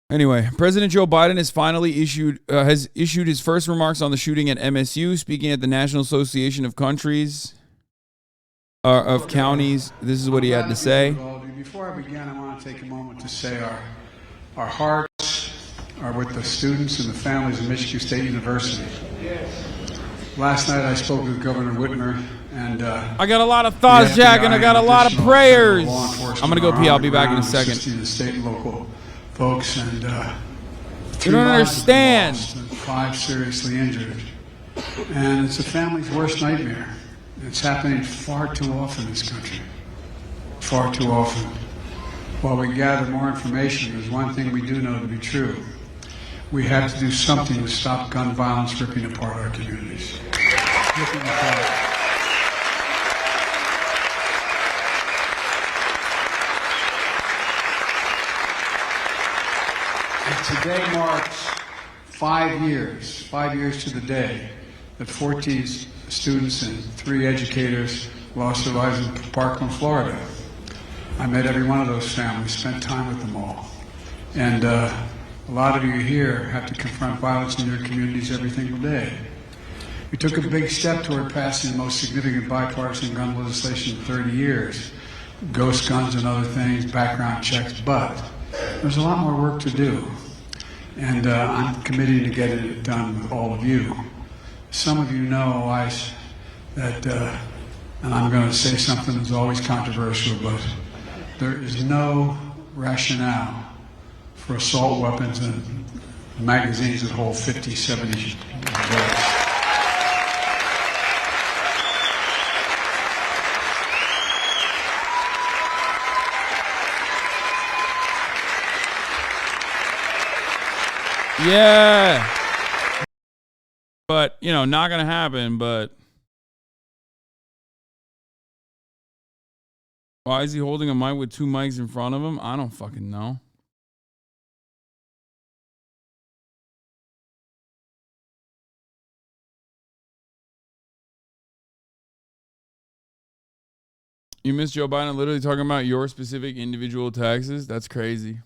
Anyway, President Joe Biden has finally issued his first remarks on the shooting at MSU, speaking at the National Association of Counties. This is what he had to say. Before I begin, I want to take a moment to say our hearts are with the students and the families of Michigan State University. Last night I spoke with Governor Whitmer, and I got a lot of thoughts, Jack, and I got a lot of prayers. I'm gonna go pee. I'll be back in a second. The state and local folks, and you don't understand. 5 seriously injured, and it's a family's worst nightmare. It's happening far too often in this country. Far too often. While we gather more information, there's one thing we do know to be true. We have to do something to stop gun violence ripping apart our communities. Ripping apart. And today marks 5 years to the day that 14 students and 3 educators lost their lives in Parkland, Florida. I met every one of those families, spent time with them all. And a lot of you here have to confront violence in your communities every single day. We took a big step toward passing the most significant bipartisan gun legislation in 30 years. Ghost guns and other things, background checks, but there's a lot more work to do. And I'm committed to getting it done with all of you. Some of you know that, and I'm going to say something that's always controversial, but there is no rationale for assault weapons and magazines that hold 50, 70 bullets. Yeah. But, not going to happen, but why is he holding a mic with 2 mics in front of him? I don't fucking know. You missed Joe Biden literally talking about your specific individual taxes? That's crazy.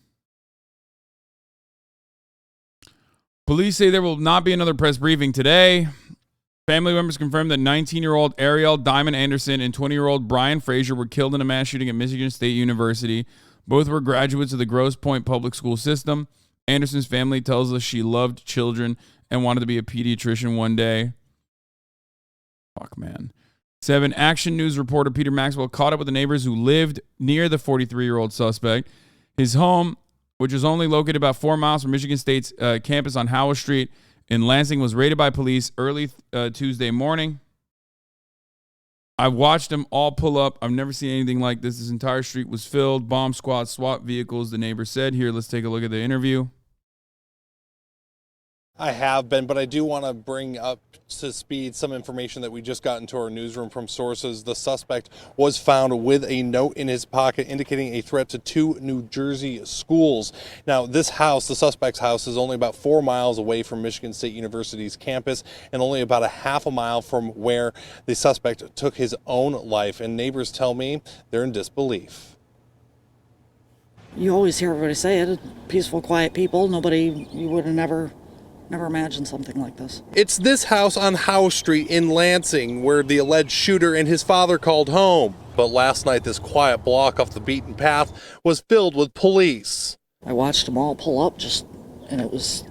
Police say there will not be another press briefing today. Family members confirmed that 19-year-old Ariel Diamond Anderson and 20-year-old Brian Frazier were killed in a mass shooting at Michigan State University. Both were graduates of the Grosse Pointe public school system. Anderson's family tells us she loved children and wanted to be a pediatrician one day. Fuck, man. 7, Action News reporter Peter Maxwell caught up with the neighbors who lived near the 43-year-old suspect. His home, which is only located about 4 miles from Michigan State's campus on Howell Street in Lansing, was raided by police early Tuesday morning. I watched them all pull up. I've never seen anything like this. This entire street was filled. Bomb squad, SWAT vehicles, the neighbor said. Here, let's take a look at the interview. I have been, but I do want to bring up to speed some information that we just got into our newsroom from sources. The suspect was found with a note in his pocket indicating a threat to 2 New Jersey schools. Now, this house, the suspect's house, is only about 4 miles away from Michigan State University's campus and only about a half a mile from where the suspect took his own life. And neighbors tell me they're in disbelief. You always hear everybody say it, peaceful, quiet people. You would have never imagined something like this. It's this house on Howe Street in Lansing where the alleged shooter and his father called home. But last night, this quiet block off the beaten path was filled with police. I watched them all pull up and it was,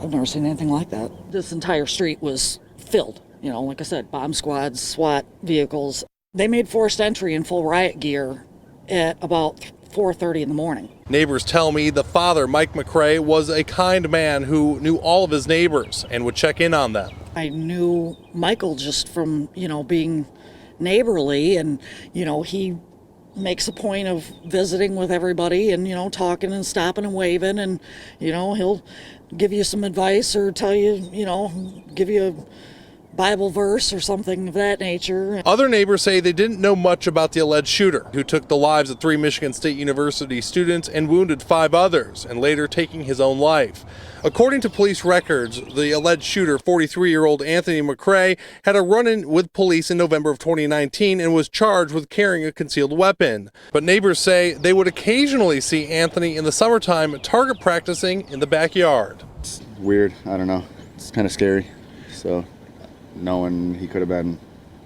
I've never seen anything like that. This entire street was filled. Like I said, bomb squads, SWAT vehicles. They made forced entry in full riot gear at about 4:30 in the morning. Neighbors tell me the father, Mike McCrae, was a kind man who knew all of his neighbors and would check in on them. I knew Michael just from, being neighborly, and, he makes a point of visiting with everybody and, talking and stopping and waving, and, he'll give you some advice or tell you, give you Bible verse or something of that nature. Other neighbors say they didn't know much about the alleged shooter, who took the lives of 3 Michigan State University students and wounded 5 others, and later taking his own life. According to police records, the alleged shooter, 43-year-old Anthony McCrae, had a run-in with police in November of 2019 and was charged with carrying a concealed weapon. But neighbors say they would occasionally see Anthony in the summertime target practicing in the backyard. It's weird. I don't know. It's kind of scary. So knowing he could have been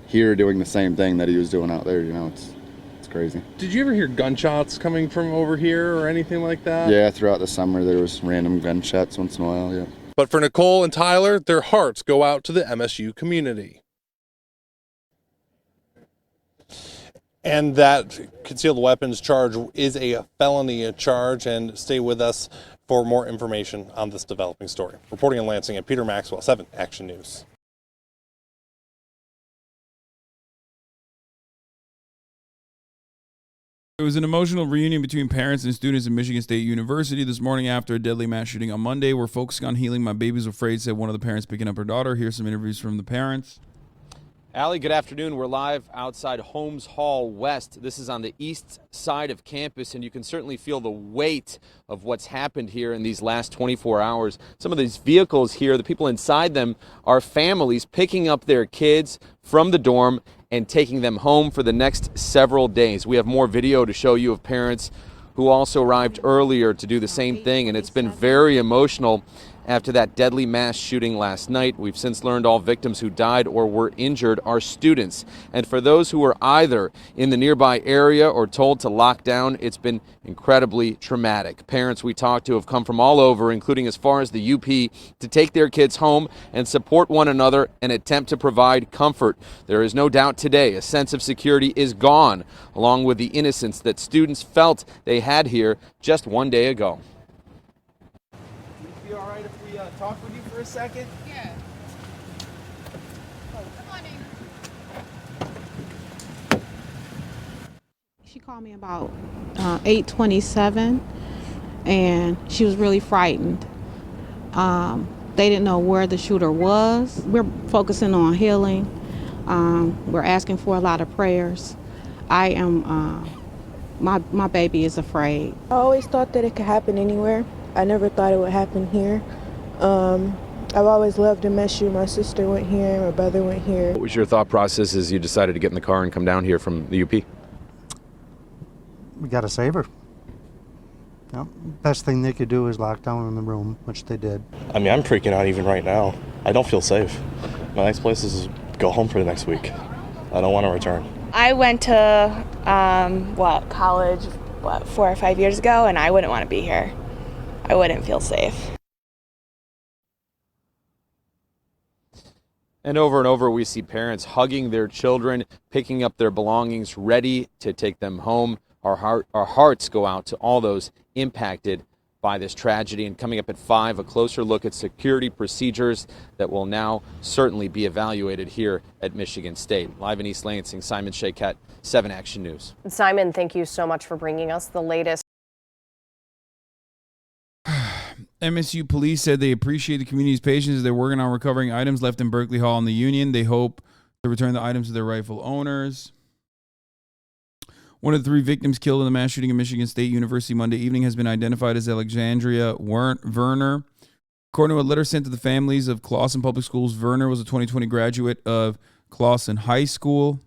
here doing the same thing that he was doing out there, it's crazy. Did you ever hear gunshots coming from over here or anything like that? Yeah, throughout the summer there was random gunshots once in a while, yeah. But for Nicole and Tyler, their hearts go out to the MSU community. And that concealed weapons charge is a felony charge, and stay with us for more information on this developing story. Reporting in Lansing, I'm Peter Maxwell, 7 Action News. It was an emotional reunion between parents and students at Michigan State University this morning after a deadly mass shooting on Monday. We're focusing on healing. My baby's afraid, said one of the parents picking up her daughter. Here's some interviews from the parents. Allie, good afternoon. We're live outside Holmes Hall West. This is on the east side of campus, and you can certainly feel the weight of what's happened here in these last 24 hours. Some of these vehicles here, the people inside them are families picking up their kids from the dorm and taking them home for the next several days. We have more video to show you of parents who also arrived earlier to do the same thing, and it's been very emotional after that deadly mass shooting last night. We've since learned all victims who died or were injured are students. And for those who were either in the nearby area or told to lock down, it's been incredibly traumatic. Parents we talked to have come from all over, including as far as the UP, to take their kids home and support one another and attempt to provide comfort. There is no doubt today a sense of security is gone, along with the innocence that students felt they had here just one day ago. Be all right if we talk with you for a second? Yeah. Oh, come on in. She called me about 8:27, and she was really frightened. They didn't know where the shooter was. We're focusing on healing. We're asking for a lot of prayers. I am, my baby is afraid. I always thought that it could happen anywhere. I never thought it would happen here. I've always loved MSU. My sister went here, my brother went here. What was your thought process as you decided to get in the car and come down here from the UP? We got to save her. Yep. Best thing they could do is lock down in the room, which they did. I mean, I'm freaking out even right now. I don't feel safe. My next place is go home for the next week. I don't want to return. I went to, college, 4 or 5 years ago, and I wouldn't want to be here. I wouldn't feel safe. And over we see parents hugging their children, picking up their belongings, ready to take them home. Our hearts go out to all those impacted by this tragedy. And coming up at 5, a closer look at security procedures that will now certainly be evaluated here at Michigan State. Live in East Lansing, Simon Shaykat, 7 Action News. Simon, thank you so much for bringing us the latest. MSU police said they appreciate the community's patience as they're working on recovering items left in Berkeley Hall in the Union. They hope to return the items to their rightful owners. One of the 3 victims killed in the mass shooting at Michigan State University Monday evening has been identified as Alexandria Werner. According to a letter sent to the families of Clawson Public Schools, Werner was a 2020 graduate of Clawson High School.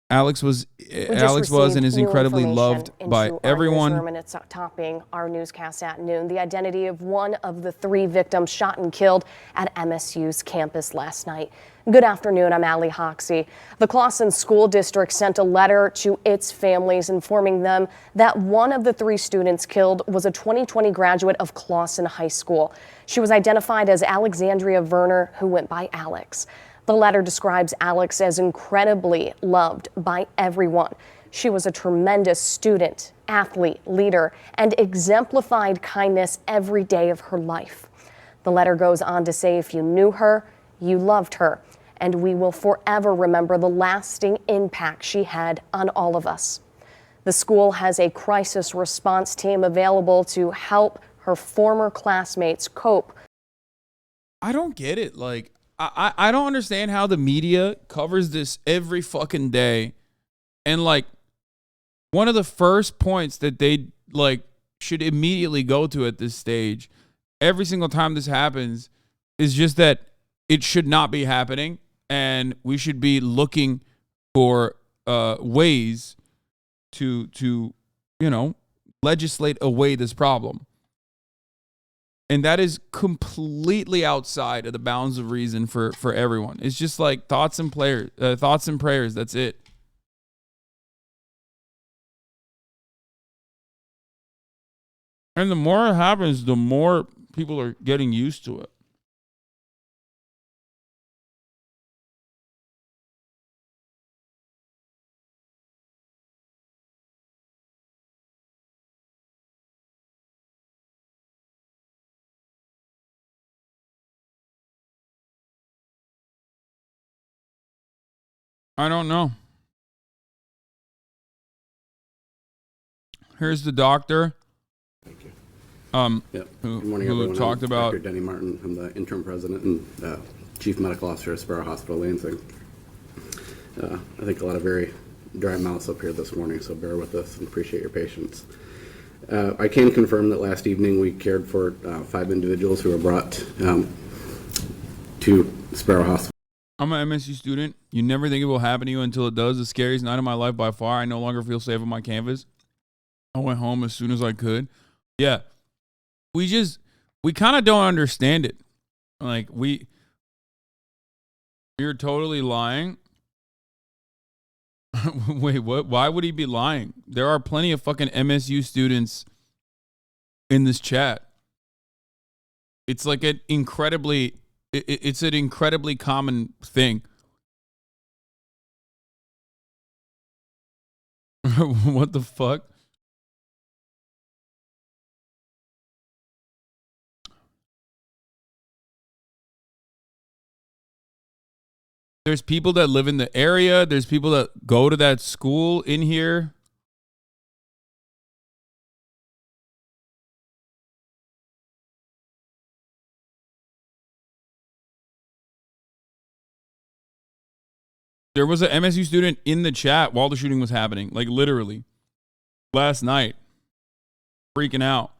Alex was and is incredibly loved by everyone. And it's topping our newscast at noon. The identity of one of the 3 victims shot and killed at MSU's campus last night. Good afternoon, I'm Allie Hoxie. The Clawson School District sent a letter to its families informing them that one of the 3 students killed was a 2020 graduate of Clawson High School. She was identified as Alexandria Werner, who went by Alex. The letter describes Alex as incredibly loved by everyone. She was a tremendous student, athlete, leader, and exemplified kindness every day of her life. The letter goes on to say, if you knew her, you loved her, and we will forever remember the lasting impact she had on all of us. The school has a crisis response team available to help her former classmates cope. I don't get it. Like, I don't understand how the media covers this every fucking day. And like one of the first points that they like should immediately go to at this stage, every single time this happens, is just that it should not be happening. And we should be looking for ways to legislate away this problem. And that is completely outside of the bounds of reason for everyone. It's just like thoughts and prayers. That's it. And the more it happens, the more people are getting used to it. I don't know. Here's the doctor. Thank you. Yep. Good morning, who everyone. talked I'm about Dr. Denny Martin. I'm the interim president and chief medical officer at Sparrow Hospital, Lansing. I think a lot of very dry mouths up here this morning, so bear with us and appreciate your patience. I can confirm that last evening we cared for 5 individuals who were brought to Sparrow Hospital. I'm an MSU student. You never think it will happen to you until it does. The scariest night of my life by far. I no longer feel safe on my campus. I went home as soon as I could. Yeah. We kind of don't understand it. Like, you're totally lying. Wait, what? Why would he be lying? There are plenty of fucking MSU students in this chat. It's like it's an incredibly common thing. What the fuck? There's people that live in the area. There's people that go to that school in here. There was an MSU student in the chat while the shooting was happening, like literally, last night, freaking out.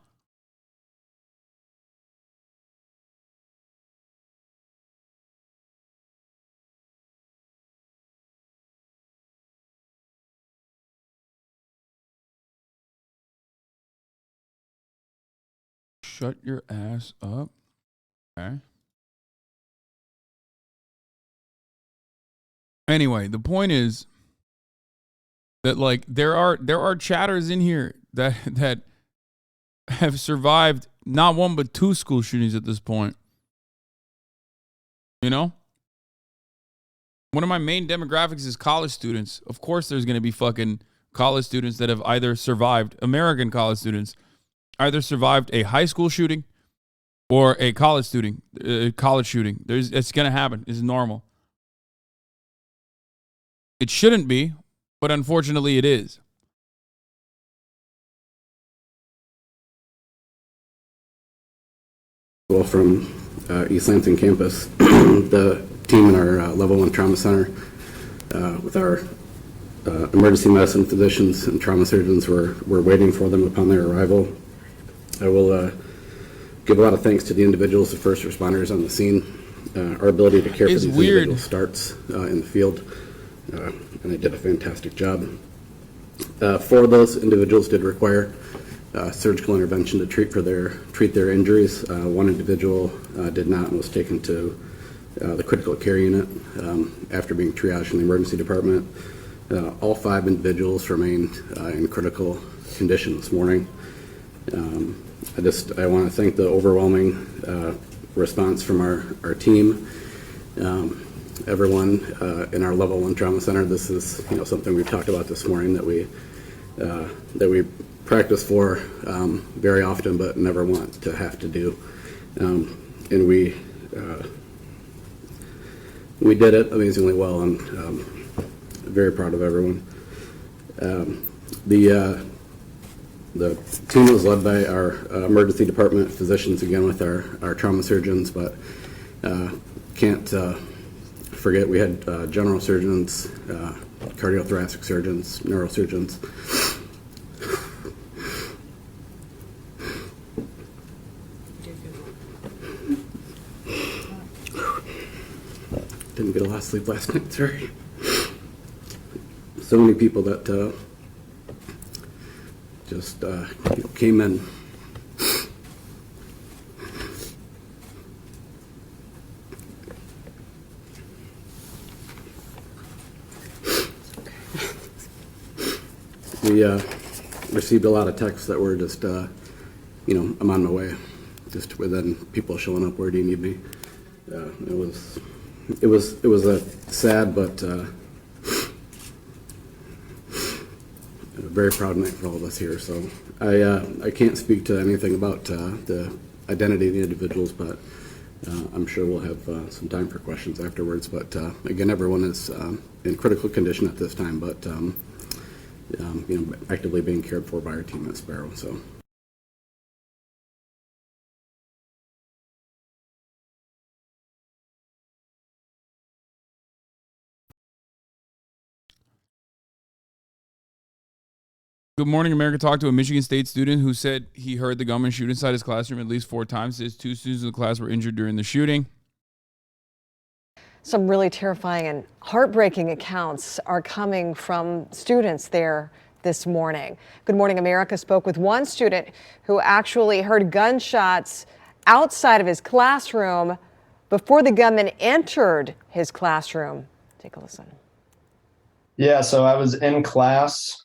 Shut your ass up. Okay. Anyway, the point is that like there are chatters in here that have survived not one but 2 school shootings at this point. You know? One of my main demographics is college students. Of course there's going to be fucking college students that have either survived, American college students, either survived a high school shooting or a college shooting. It's going to happen. It's normal. It shouldn't be, but unfortunately it is. Well, from East Lansing campus, the team in our Level 1 Trauma Center with our emergency medicine physicians and trauma surgeons were waiting for them upon their arrival. I will give a lot of thanks to the individuals, the first responders on the scene. Our ability to care for these individuals starts in the field, and they did a fantastic job. 4 of those individuals did require surgical intervention to treat their injuries. 1 individual did not and was taken to the critical care unit after being triaged in the emergency department. All 5 individuals remained in critical condition this morning. I want to thank the overwhelming response from our team, everyone in our Level 1 Trauma Center. This is something we've talked about this morning that we practice for very often, but never want to have to do. And we did it amazingly well, and very proud of everyone. The team was led by our emergency department physicians, again with our trauma surgeons, but Can't forget we had general surgeons, cardiothoracic surgeons, neurosurgeons. Didn't get a lot of sleep last night, sorry. So many people that just came in. We received a lot of texts that were just, I'm on my way. Just within people showing up, where do you need me? It was a sad but a very proud night for all of us here. So I can't speak to anything about the identity of the individuals, but I'm sure we'll have some time for questions afterwards. But again, everyone is in critical condition at this time, but actively being cared for by our team at Sparrow. So. Good Morning America talked to a Michigan State student who said he heard the gunman shoot inside his classroom at least 4 times. His 2 students in the class were injured during the shooting. Some really terrifying and heartbreaking accounts are coming from students there this morning. Good Morning America spoke with one student who actually heard gunshots outside of his classroom before the gunman entered his classroom. Take a listen. Yeah, so I was in class.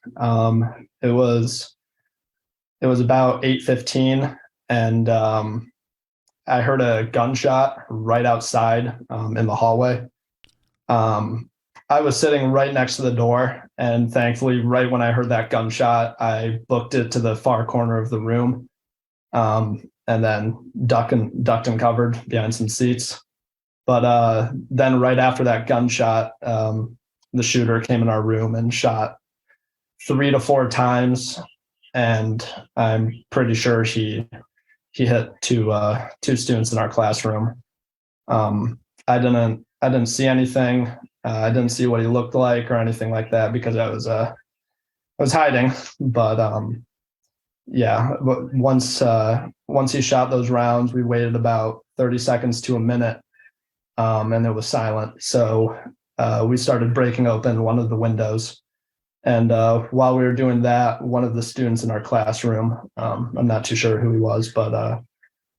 It was about 8:15, and I heard a gunshot right outside in the hallway. I was sitting right next to the door, and thankfully, right when I heard that gunshot, I booked it to the far corner of the room, and then ducked and covered behind some seats. But then right after that gunshot, the shooter came in our room and shot 3 to 4 times, and I'm pretty sure he hit two students in our classroom. I didn't see anything. I didn't see what he looked like or anything like that because I was hiding. But once he shot those rounds, we waited about 30 seconds to a minute, and it was silent. So we started breaking open one of the windows. And while we were doing that, one of the students in our classroom, I'm not too sure who he was, but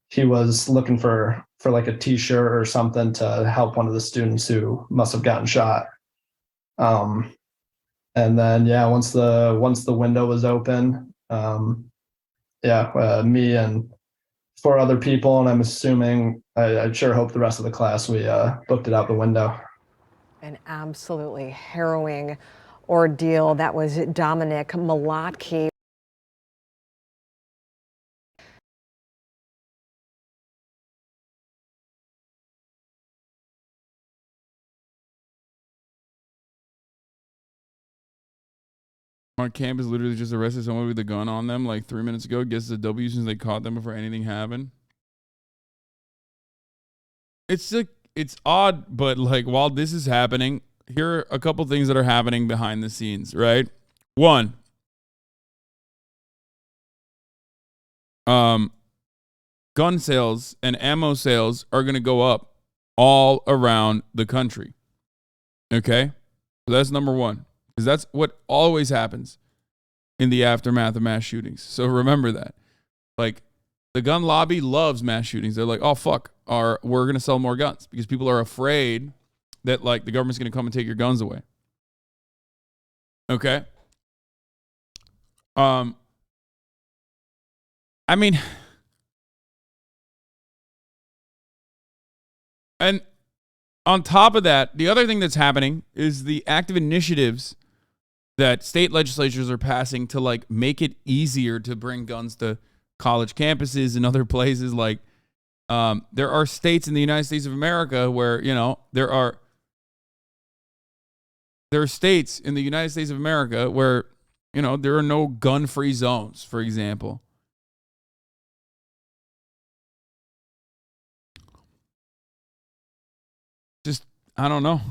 he was looking for like a t-shirt or something to help one of the students who must have gotten shot. And then, once the window was open, me and 4 other people, and I'm assuming, I sure hope the rest of the class, we booked it out the window. An absolutely harrowing ordeal. That was Dominic Malotky. Our campus literally just arrested someone with a gun on them like 3 minutes ago. Guess the W since they caught them before anything happened. It's like, it's odd, but like while this is happening, here are a couple things that are happening behind the scenes, right? One, gun sales and ammo sales are going to go up all around the country. Okay? So that's number one. Because that's what always happens in the aftermath of mass shootings. So remember that. Like, the gun lobby loves mass shootings. They're like, oh, fuck, we're going to sell more guns. Because people are afraid that, like, the government's going to come and take your guns away. Okay? I mean, and on top of that, the other thing that's happening is the active initiatives that state legislatures are passing to like make it easier to bring guns to college campuses and other places. Like, there are states in the United States of America where, there are states in the United States of America where, there are no gun-free zones, for example. I don't know.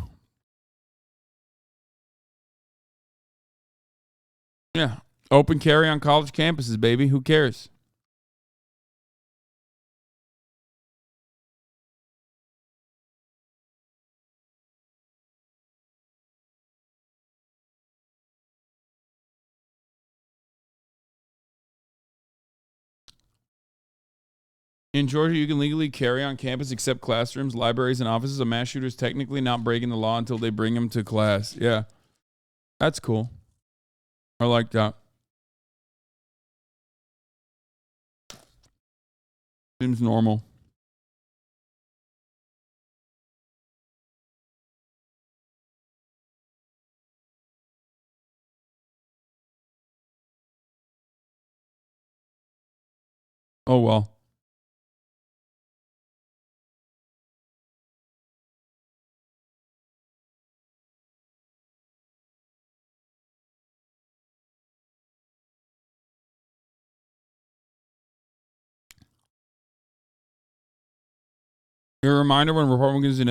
Yeah. Open carry on college campuses, baby. Who cares? In Georgia, you can legally carry on campus except classrooms, libraries, and offices. A mass shooter is technically not breaking the law until they bring him to class. Yeah. That's cool. I like that. Seems normal. Oh, well. A reminder when Republicans in